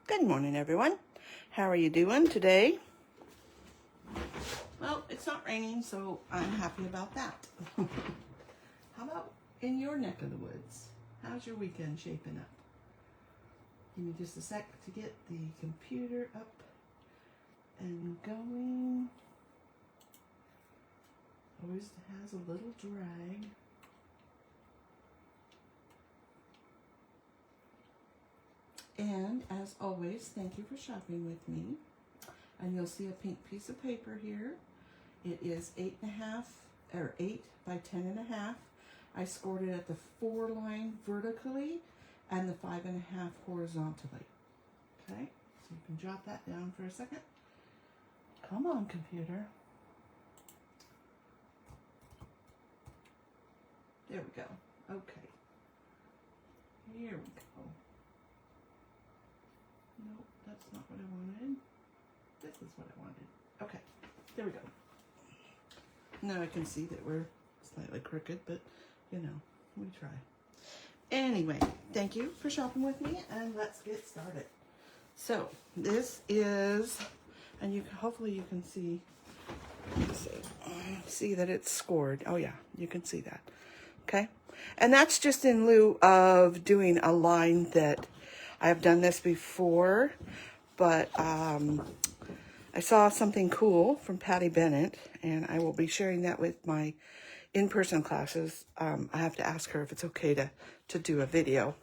Good morning, everyone. How are you doing today? Well, it's not raining, so I'm happy about that. How about in your neck of the woods? How's your weekend shaping up? Give me just a sec to get the computer up and going. Always has a little drag. And as always, thank you for shopping with me. And you'll see a pink piece of paper here. It is 8.5 or 8 by 10.5. I scored it at the 4 line vertically and the 5.5 horizontally. Okay, so you can jot that down for a second. Come on, computer. There we go. Okay. Here we go. Nope, that's not what I wanted. This is what I wanted. Okay, there we go. Now I can see that we're slightly crooked, but you know, we try. Anyway, thank you for shopping with me, and let's get started. So this is, and you hopefully you can see. Let's see that it's scored. Oh yeah, you can see that. Okay, and that's just in lieu of doing a line that I have done this before, but I saw something cool from Patty Bennett, and I will be sharing that with my in-person classes. I have to ask her if it's okay to do a video.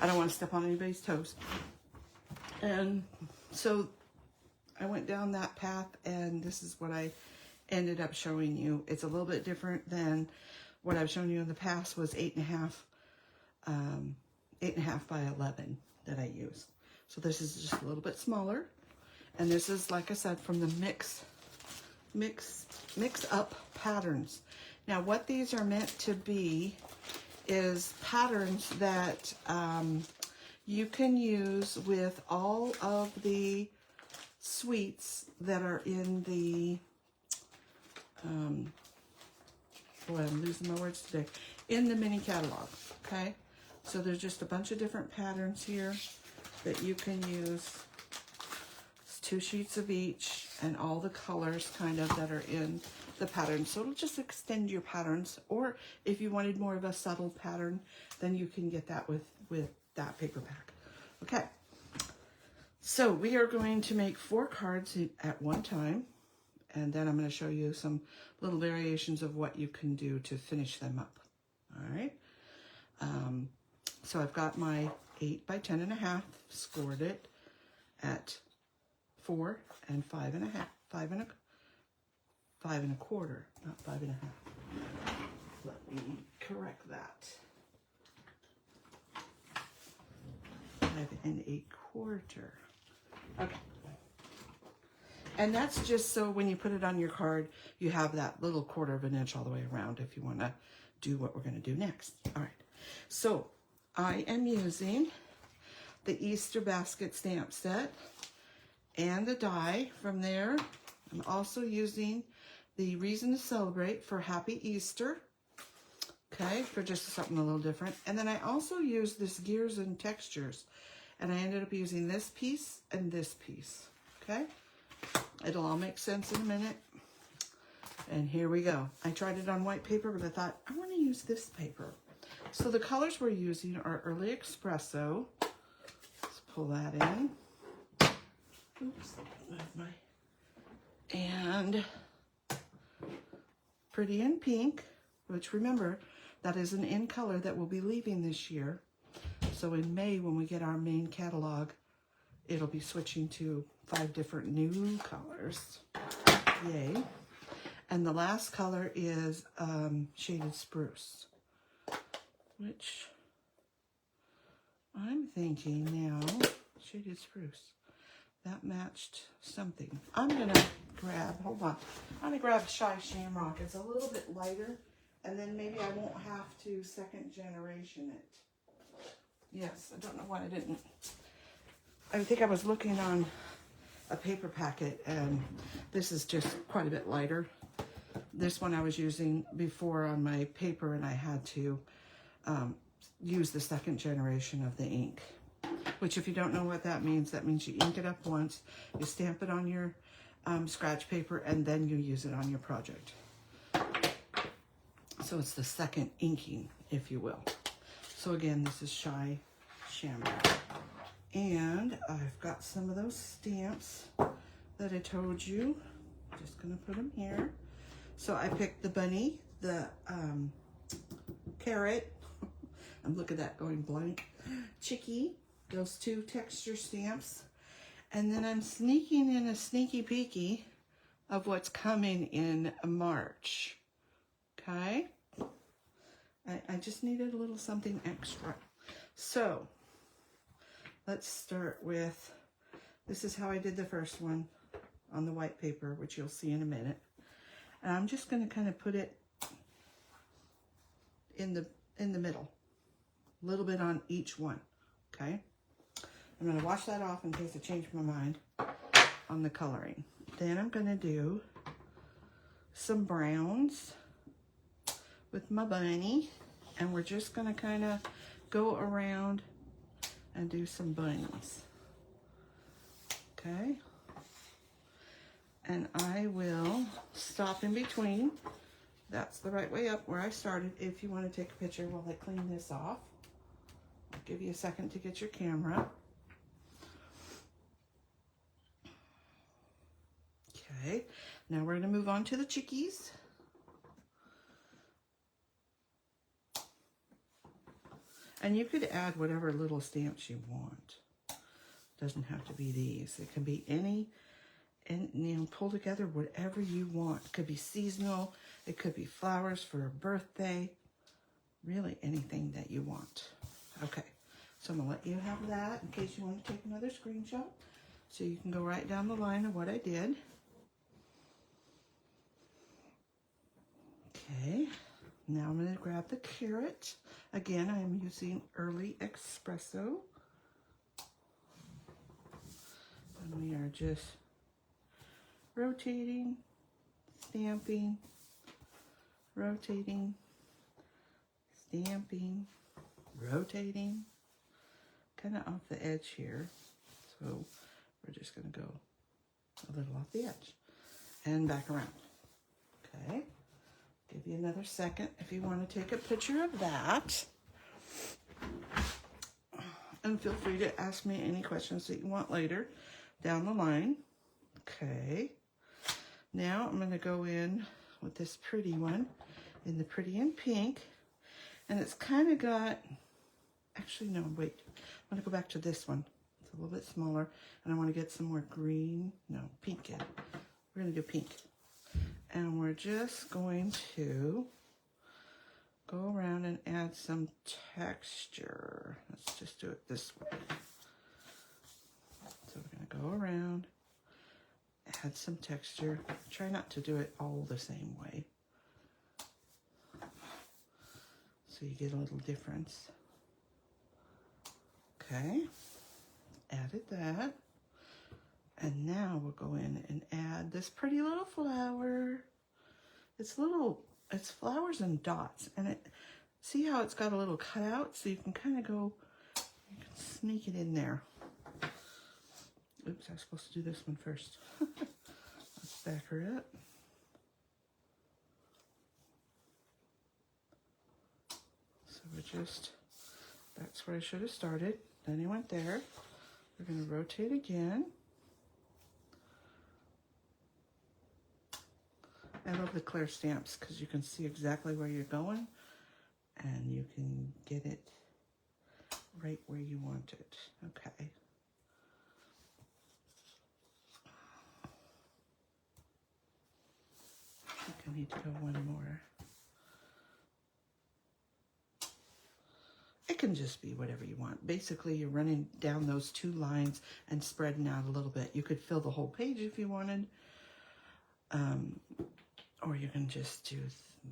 I don't want to step on anybody's toes. And so I went down that path, and this is what I ended up showing you. It's a little bit different than what I've shown you in the past. Was 8.5 by 11 that I use. So this is just a little bit smaller. And this is, like I said, from the mix up patterns. Now what these are meant to be is patterns that you can use with all of the suites that are in the, boy, I'm losing my words today, in the mini catalog, okay? So there's just a bunch of different patterns here that you can use. It's 2 sheets of each and all the colors kind of that are in the pattern. So it'll just extend your patterns, or if you wanted more of a subtle pattern, then you can get that with that paper pack. Okay, so we are going to make 4 cards at one time, and then I'm going to show you some little variations of what you can do to finish them up. All right. So I've got my 8 by 10.5, scored it at 4 and 5.5, 5 and a quarter, not 5.5. Let me correct that. 5 and a quarter. Okay. And that's just so when you put it on your card, you have that little 1/4 of an inch all the way around if you want to do what we're going to do next. All right. So I am using the Easter basket stamp set and the die from there. I'm also using the Reason to Celebrate for Happy Easter, okay, for just something a little different. And then I also use this Gears and Textures, and I ended up using this piece and this piece, okay? It'll all make sense in a minute. And here we go. I tried it on white paper, but I thought, I want to use this paper. So the colors we're using are Early Espresso. Let's pull that in. Oops, and Pretty in Pink, which remember, that is an in color that we'll be leaving this year. So in May, when we get our main catalog, it'll be switching to 5 different new colors. Yay. And the last color is Shaded Spruce, which I'm thinking now, Shaded Spruce, that matched something. I'm gonna grab, hold on, I'm gonna grab Shy Shamrock. It's a little bit lighter, and then maybe I won't have to second generation it. Yes, I don't know why I didn't. I think I was looking on a paper packet, and this is just quite a bit lighter. This one I was using before on my paper, and I had to use the second generation of the ink. which if you don't know what that means you ink it up once, you stamp it on your scratch paper, and then you use it on your project. So it's the second inking, if you will. So again, this is Shy Shamrock. And I've got some of those stamps that I told you. Just gonna put them here. So I picked the bunny, the carrot, I'm looking at that going blank, Chicky, those two texture stamps. And then I'm sneaking in a sneaky peeky of what's coming in March. Okay? I just needed a little something extra. So let's start with, this is how I did the first one on the white paper, which you'll see in a minute. And I'm just going to kind of put it in the middle, a little bit on each one. Okay? I'm going to wash that off in case I change my mind on the coloring. Then I'm going to do some browns with my bunny, and we're just going to kind of go around and do some bunnies. Okay? And I will stop in between. That's the right way up where I started. If you want to take a picture while I clean this off, I'll give you a second to get your camera. Okay, now we're going to move on to the chickies. And you could add whatever little stamps you want. Doesn't have to be these. It can be any, and you know, pull together whatever you want. It could be seasonal. It could be flowers for a birthday. Really anything that you want. Okay, so I'm going to let you have that in case you want to take another screenshot. So you can go right down the line of what I did. Okay, now I'm going to grab the carrot. Again, I'm using Early Espresso. And we are just rotating, stamping, rotating, stamping, rotating, kind of off the edge here. So we're just going to go a little off the edge and back around. Okay. Give you another second if you want to take a picture of that. And feel free to ask me any questions that you want later down the line. Okay. Now I'm going to go in with this pretty one in the Pretty in Pink. And it's kind of got, actually no, wait. I'm going to go back to this one. It's a little bit smaller. And I want to get some more green. No, pink in. We're going to do pink. And we're just going to go around and add some texture. Let's just do it this way. So we're going to go around, add some texture. Try not to do it all the same way, so you get a little difference. Okay, added that. And now we'll go in and add this pretty little flower. It's flowers and dots. And see how it's got a little cutout? So you can kind of go, you can sneak it in there. Oops, I was supposed to do this one first. Let's back her up. So we're just, that's where I should have started. Then I went there. We're going to rotate again. I love the clear stamps because you can see exactly where you're going and you can get it right where you want it. Okay. I think I need to go one more. It can just be whatever you want. Basically, you're running down those two lines and spreading out a little bit. You could fill the whole page if you wanted. Or you can just do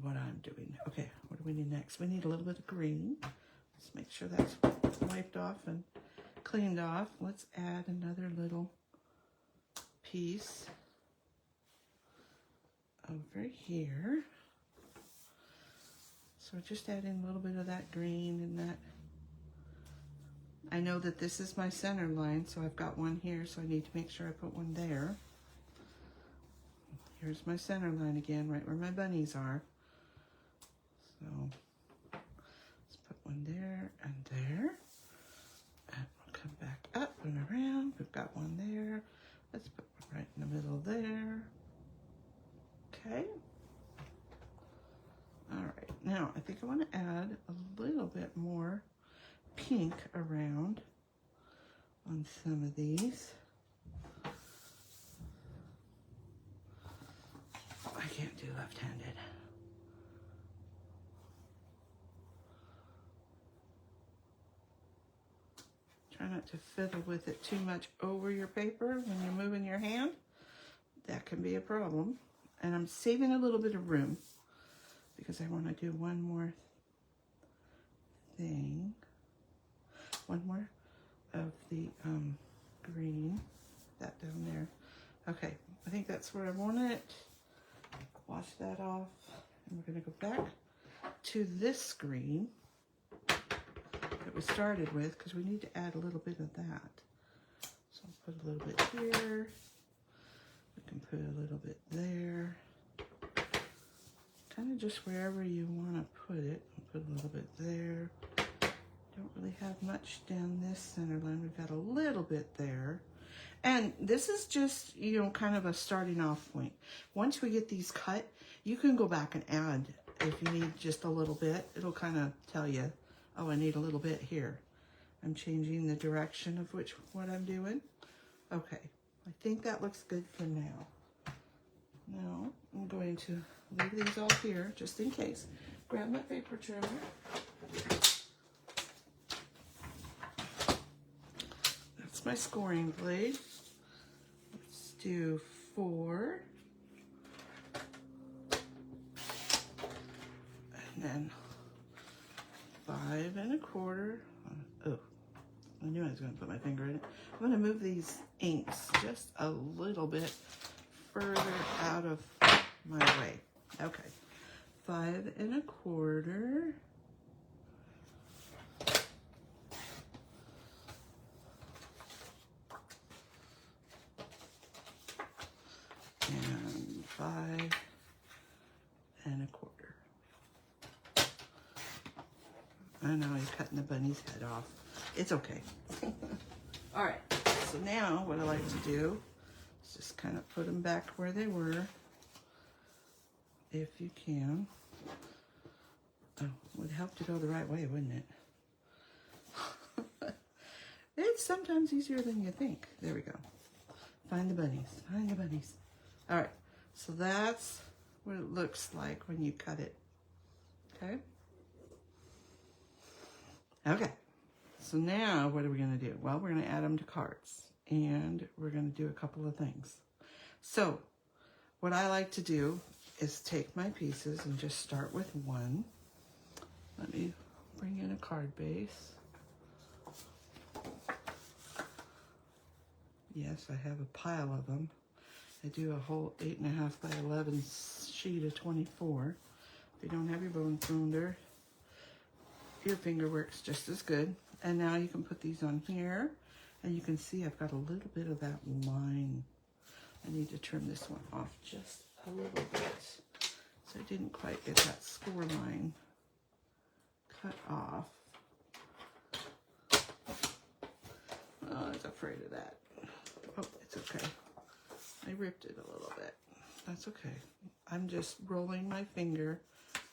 what I'm doing. Okay, what do we need next? We need a little bit of green. Let's make sure that's wiped off and cleaned off. Let's add another little piece over here. So we're just adding a little bit of that green and I know that this is my center line, so I've got one here, so I need to make sure I put one there. Here's my center line again, right where my bunnies are. So let's put one there and there. And we'll come back up and around. We've got one there. Let's put one right in the middle there. Okay. All right, now I think I want to add a little bit more pink around on some of these. I can't do left-handed. Try not to fiddle with it too much over your paper when you're moving your hand. That can be a problem. And I'm saving a little bit of room because I want to do one more thing. One more of the green, that down there. Okay, I think that's where I want it. Wash that off, and we're gonna go back to this green that we started with because we need to add a little bit of that. So I'll put a little bit here. We can put a little bit there. Kind of just wherever you want to put it. I'll put a little bit there. Don't really have much down this center line. We've got a little bit there. And this is just, you know, kind of a starting off point. Once we get these cut, you can go back and add if you need just a little bit. It'll kind of tell you, oh, I need a little bit here. I'm changing the direction of what I'm doing. Okay, I think that looks good for now. Now, I'm going to leave these all here just in case. Grab my paper trimmer. That's my scoring blade. Let's do 4. And then 5 1/4. Oh, I knew I was going to put my finger in it. I'm going to move these inks just a little bit further out of my way. Okay, 5 1/4. And 5 1/4. I know he's cutting the bunny's head off. It's okay. All right, so now what I like to do is just kind of put them back where they were, if you can. Oh, it would help to go the right way, wouldn't it? It's sometimes easier than you think. There we go. Find the bunnies, find the bunnies. All right, so that's what it looks like when you cut it, okay? Okay, so now what are we gonna do? Well, we're gonna add them to cards and we're gonna do a couple of things. So what I like to do is take my pieces and just start with one. Let me bring in a card base. Yes, I have a pile of them. I do a whole 8.5 by 11 sheet of 24. If you don't have your bone cylinder, your finger works just as good. And now you can put these on here, and you can see I've got a little bit of that line. I need to trim this one off just a little bit. So I didn't quite get that score line cut off. Oh, I was afraid of that. Oh, it's okay. I ripped it a little bit. That's okay. I'm just rolling my finger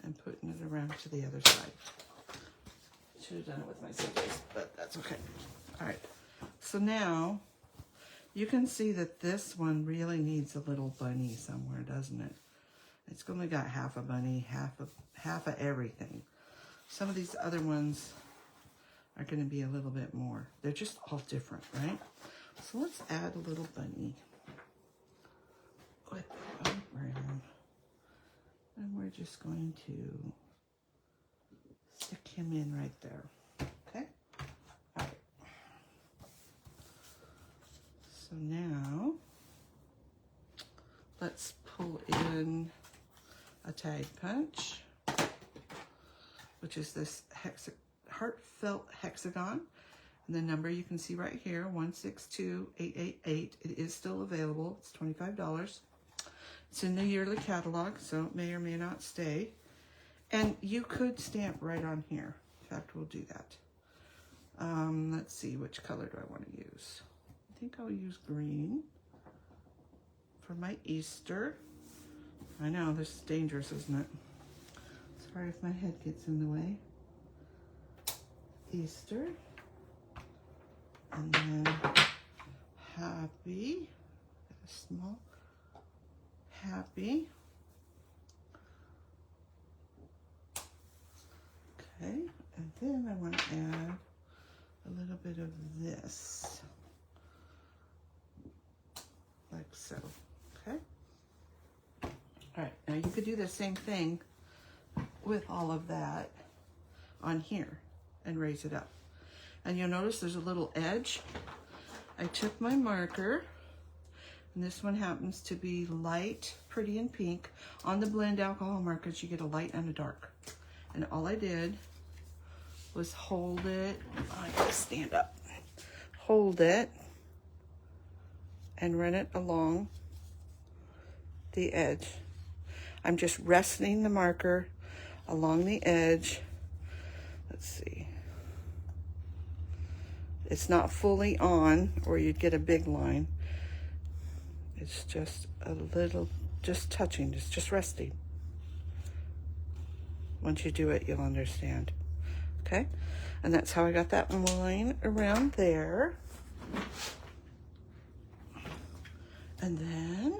and putting it around to the other side. Should have done it with my scissors, but that's okay. All right. So now you can see that this one really needs a little bunny somewhere, doesn't it? It's only got half a bunny, half of everything. Some of these other ones are going to be a little bit more. They're just all different, right? So let's add a little bunny. With the brown. And we're just going to stick him in right there. Okay? All right. So now let's pull in a tag punch, which is this heartfelt hexagon. And the number you can see right here, 162888. It is still available. It's $25. It's in the yearly catalog, so it may or may not stay. And you could stamp right on here. In fact, we'll do that. Let's see, which color do I want to use? I think I'll use green for my Easter. I know, this is dangerous, isn't it? Sorry if my head gets in the way. Easter. And then happy. A small happy. Okay, and then I want to add a little bit of this, like so, okay? All right, now you could do the same thing with all of that on here and raise it up. And you'll notice there's a little edge. I took my marker, and this one happens to be light, pretty, and pink. On the blend alcohol markers, you get a light and a dark. And all I did was hold it, I gotta stand up, hold it, and run it along the edge. I'm just resting the marker along the edge. Let's see. It's not fully on, or you'd get a big line. It's just a little, just touching, it's just resting. Once you do it, you'll understand. Okay? And that's how I got that line around there. And then,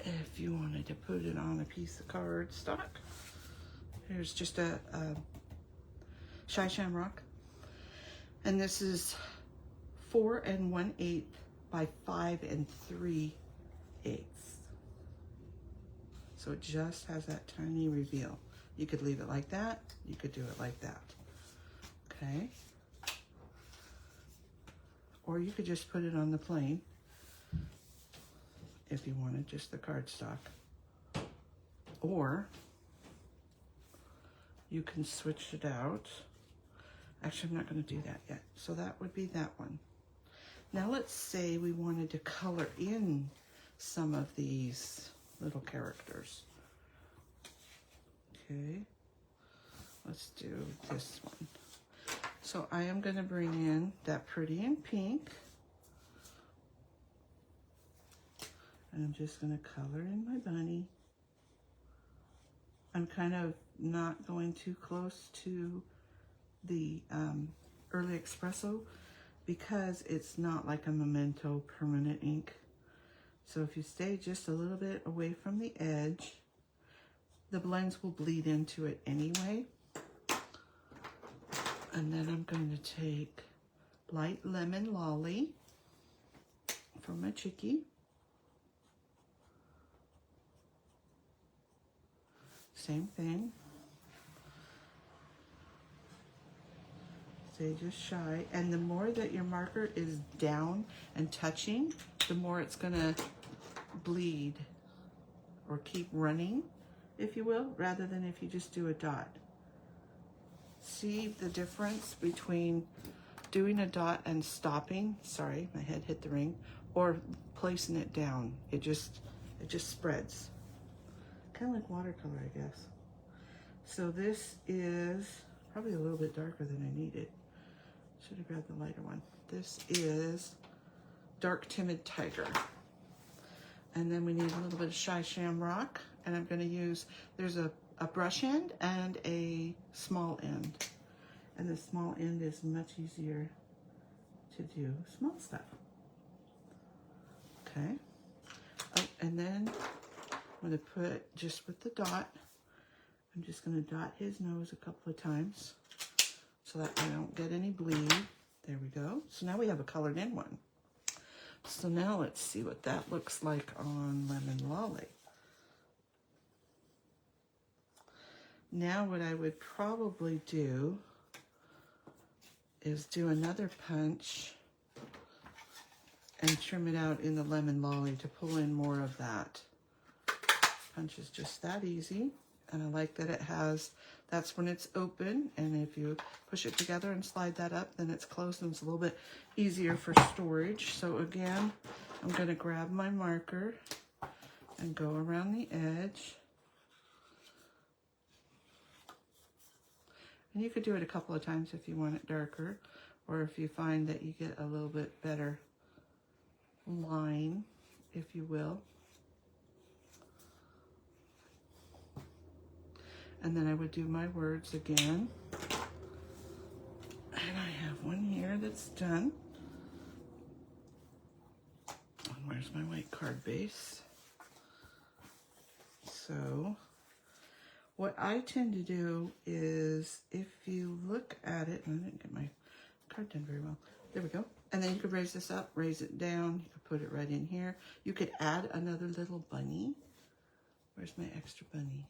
if you wanted to put it on a piece of cardstock, here's just a Shy Shamrock. And this is 4 1/8 by 5 3/8. So it just has that tiny reveal. You could leave it like that. You could do it like that. Okay. Or you could just put it on the plane if you wanted just the cardstock. Or you can switch it out. Actually, I'm not going to do that yet. So that would be that one. Now let's say we wanted to color in some of these little characters. Okay, let's do this one. So I am going to bring in that pretty in pink. And I'm just going to color in my bunny. I'm kind of not going too close to the Early Espresso because it's not like a Memento permanent ink. So if you stay just a little bit away from the edge, the blends will bleed into it anyway. And then I'm going to take Light Lemon Lolly for my chickie. Same thing. Stay just shy. And the more that your marker is down and touching, the more it's going to bleed or keep running, if you will, rather than if you just do a dot. See the difference between doing a dot and stopping? Sorry, my head hit the ring. Or placing it down. It just spreads. Kind of like watercolor, I guess. So this is probably a little bit darker than I needed. Should have grabbed the lighter one. This is Dark Timid Tiger. And then we need a little bit of Shy Shamrock. And I'm going to use, there's a brush end and a small end. And the small end is much easier to do small stuff. Okay. Oh, and then I'm going to put, just with the dot, I'm just going to dot his nose a couple of times so that I don't get any bleed. There we go. So now we have a colored in one. So now let's see what that looks like on Lemon Lolly. Now what I would probably do is do another punch and trim it out in the Lemon Lolly to pull in more of that. Punch is just that easy. And I like that it has, that's when it's open, and if you push it together and slide that up, then it's closed and it's a little bit easier for storage. So again, I'm going to grab my marker and go around the edge. And you could do it a couple of times if you want it darker, or if you find that you get a little bit better line, if you will. And then I would do my words again. And I have one here that's done. And where's my white card base? So what I tend to do is, if you look at it, and I didn't get my card done very well. There we go. And then you could raise this up, raise it down. You could put it right in here. You could add another little bunny. Where's my extra bunny?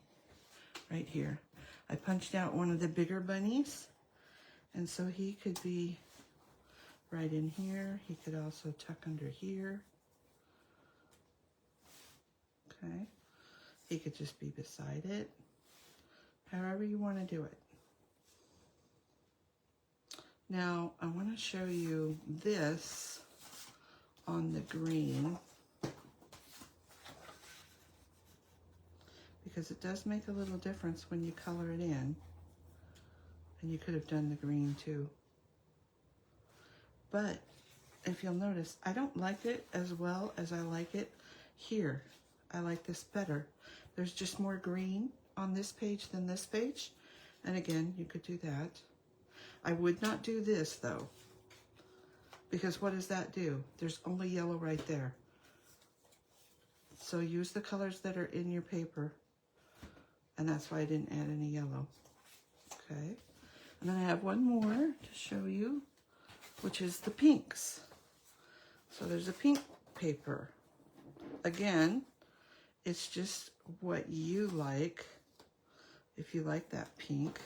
Right here. I punched out one of the bigger bunnies, and so he could be right in here. He could also tuck under here. Okay. He could just be beside it. However you want to do it. Now, I want to show you this on the green, because it does make a little difference when you color it in. And you could have done the green too. But if you'll notice, I don't like it as well as I like it here. I like this better. There's just more green on this page than this page. And again, you could do that. I would not do this though, because what does that do? There's only yellow right there. So use the colors that are in your paper. And that's why I didn't add any yellow. Okay. And then I have one more to show you, which is the pinks. So there's a pink paper. Again, it's just what you like. If you like that pink.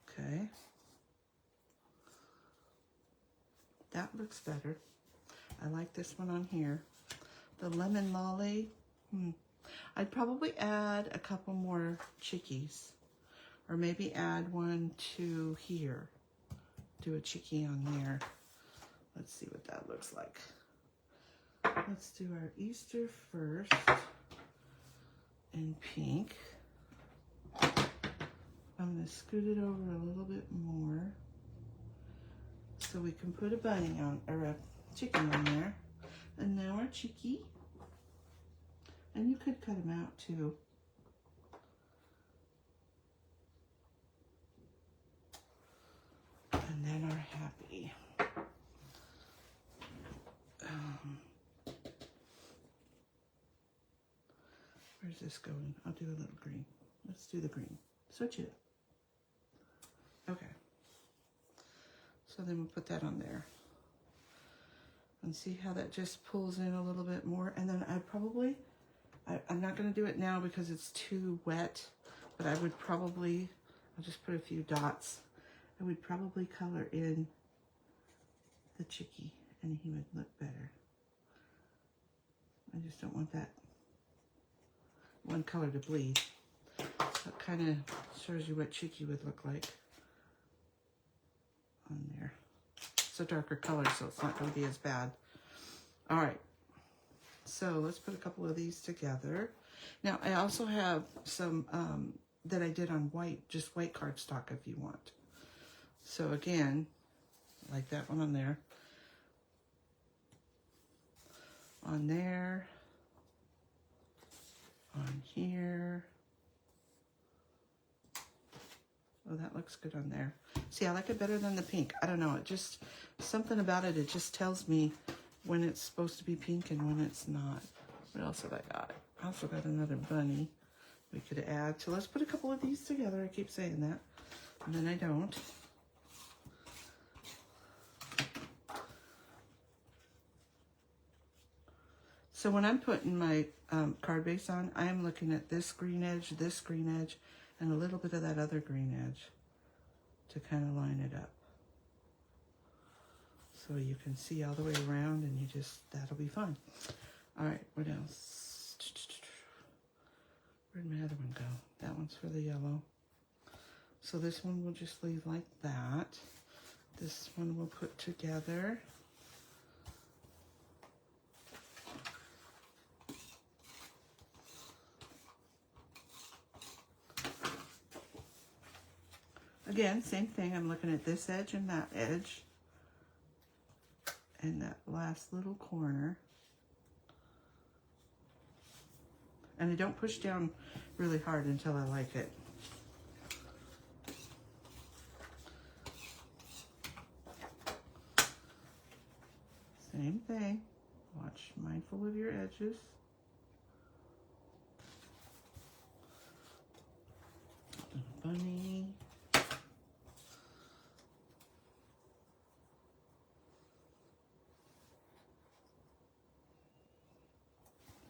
Okay. That looks better. I like this one on here. The lemon lolly. I'd probably add a couple more chickies. Or maybe add one to here. Do a chickie on there. Let's see what that looks like. Let's do our Easter first. In pink. I'm going to scoot it over a little bit more. So we can put a bunny on, or a chicken on there. And now our chickie. And you could cut them out too. And then our happy. Where's this going? I'll do a little green. Let's do the green. Switch it. Okay. So then we'll put that on there. And see how that just pulls in a little bit more. And then I'm not going to do it now because it's too wet, but I would probably, I'll just put a few dots. I would probably color in the chickie and he would look better. I just don't want that one color to bleed. So it kind of shows you what chickie would look like on there. It's a darker color, so it's not going to be as bad. All right. So let's put a couple of these together. Now, I also have some that I did on white, just white cardstock if you want. So again, like that one on there. On there. On here. Oh, that looks good on there. See, I like it better than the pink. I don't know. It just, something about it, it just tells me when it's supposed to be pink and when it's not. What else have I got? I also got another bunny we could add. So let's put a couple of these together. I keep saying that. And then I don't. So when I'm putting my card base on, I am looking at this green edge, and a little bit of that other green edge to kind of line it up. so you can see all the way around, and you just, that'll be fun. All right, what else? Where'd my other one go? That one's for the yellow. So this one we'll just leave like that. This one we'll put together. Again, same thing. I'm looking at this edge and that edge. And that last little corner. And I don't push down really hard until I like it. Same thing. Watch, mindful of your edges. Bunny.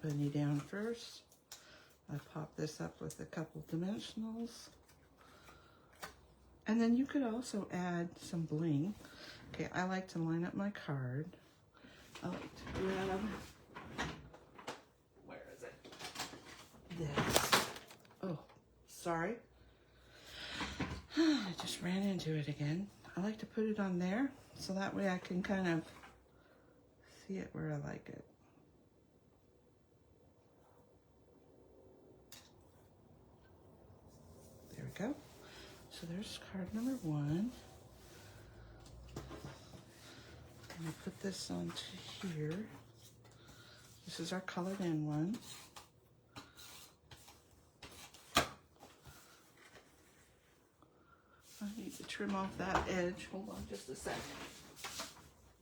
Bunny down first. I pop this up with a couple dimensionals. And then you could also add some bling. Okay, I like to line up my card. I like to grab, where is it? This. Oh, sorry. I just ran into it again. I like to put it on there, so that way I can kind of see it where I like it. There we go. So there's card number 1. I'm going to put this onto here. This is our colored in one. I need to trim off that edge. Hold on just a sec.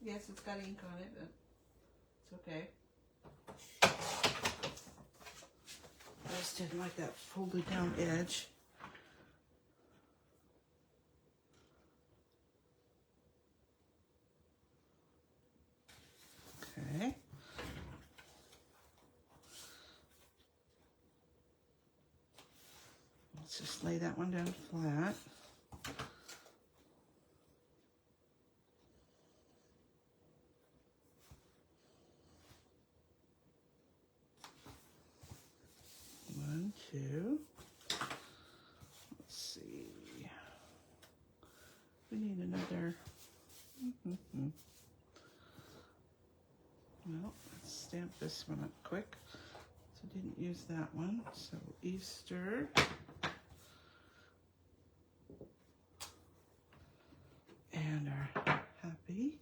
Yes, it's got ink on it, but it's okay. I just didn't like that folded down edge. Okay. Let's just lay that one down flat. One, two. Let's see. We need another. Well, let's stamp this one up quick. So didn't use that one. So Easter. And our happy.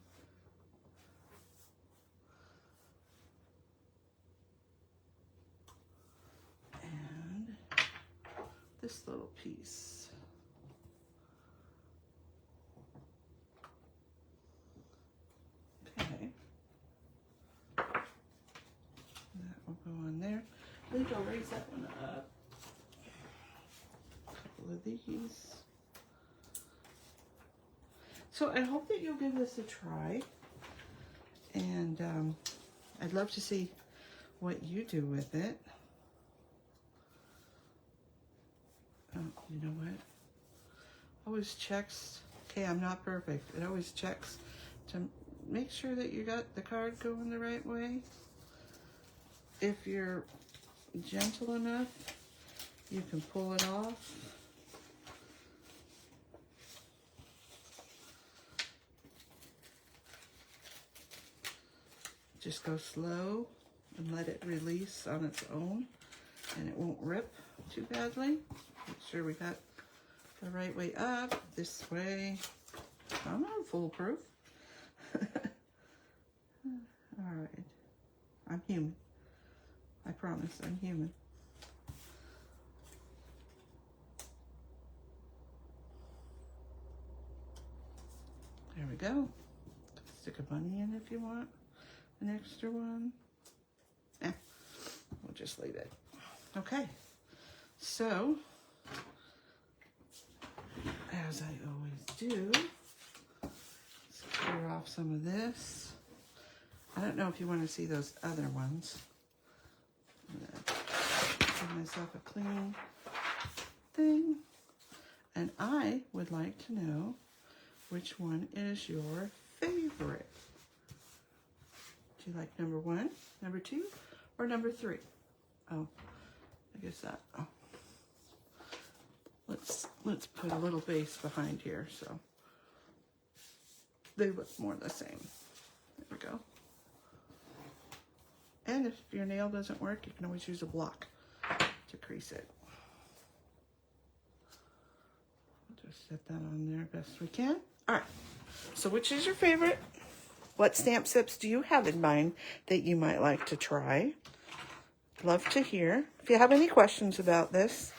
And this little piece. Okay. That will go on there. I think I'll raise that one up. A couple of these. So I hope that you'll give this a try. And I'd love to see what you do with it. Oh, you know what? Always checks. Okay, I'm not perfect. It always checks to make sure that you got the card going the right way. If you're gentle enough, you can pull it off. Just go slow and let it release on its own, and it won't rip too badly. Make sure we got the right way up, this way. I'm not foolproof. All right. I'm human. I promise I'm human. There we go. Stick a bunny in if you want. An extra one. We'll just leave it. Okay. So, as I always do, let's clear off some of this. I don't know if you want to see those other ones. I'm going to give myself a clean thing. And I would like to know which one is your favorite. for it. Do you like number 1, number 2, or number 3? Oh, I guess that. Oh. Let's put a little base behind here so they look more the same. There we go. And if your nail doesn't work, you can always use a block to crease it. We'll just set that on there best we can. All right, so which is your favorite? What stamp sets do you have in mind that you might like to try? Love to hear. If you have any questions about this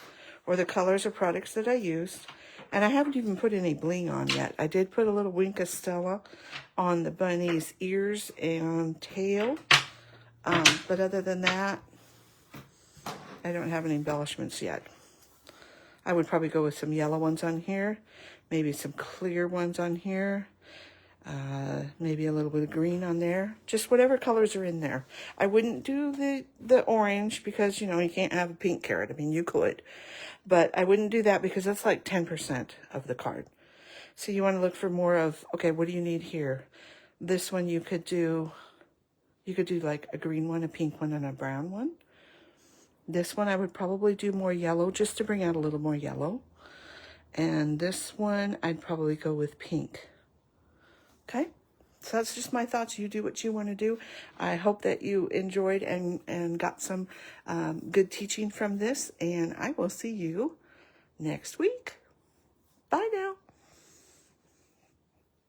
or the colors or products that I used, and I haven't even put any bling on yet. I did put a little Wink of Stella on the bunny's ears and tail. But other than that, I don't have any embellishments yet. I would probably go with some yellow ones on here, maybe some clear ones on here, maybe a little bit of green on there. Just whatever colors are in there. I wouldn't do the orange because, you know, you can't have a pink carrot. I mean, you could. But I wouldn't do that because that's like 10% of the card. So you want to look for more of, okay, what do you need here? This one you could do like a green one, a pink one, and a brown one. This one I would probably do more yellow just to bring out a little more yellow. And this one I'd probably go with pink. Okay? So that's just my thoughts. You do what you want to do. I hope that you enjoyed and got some good teaching from this. And I will see you next week. Bye now.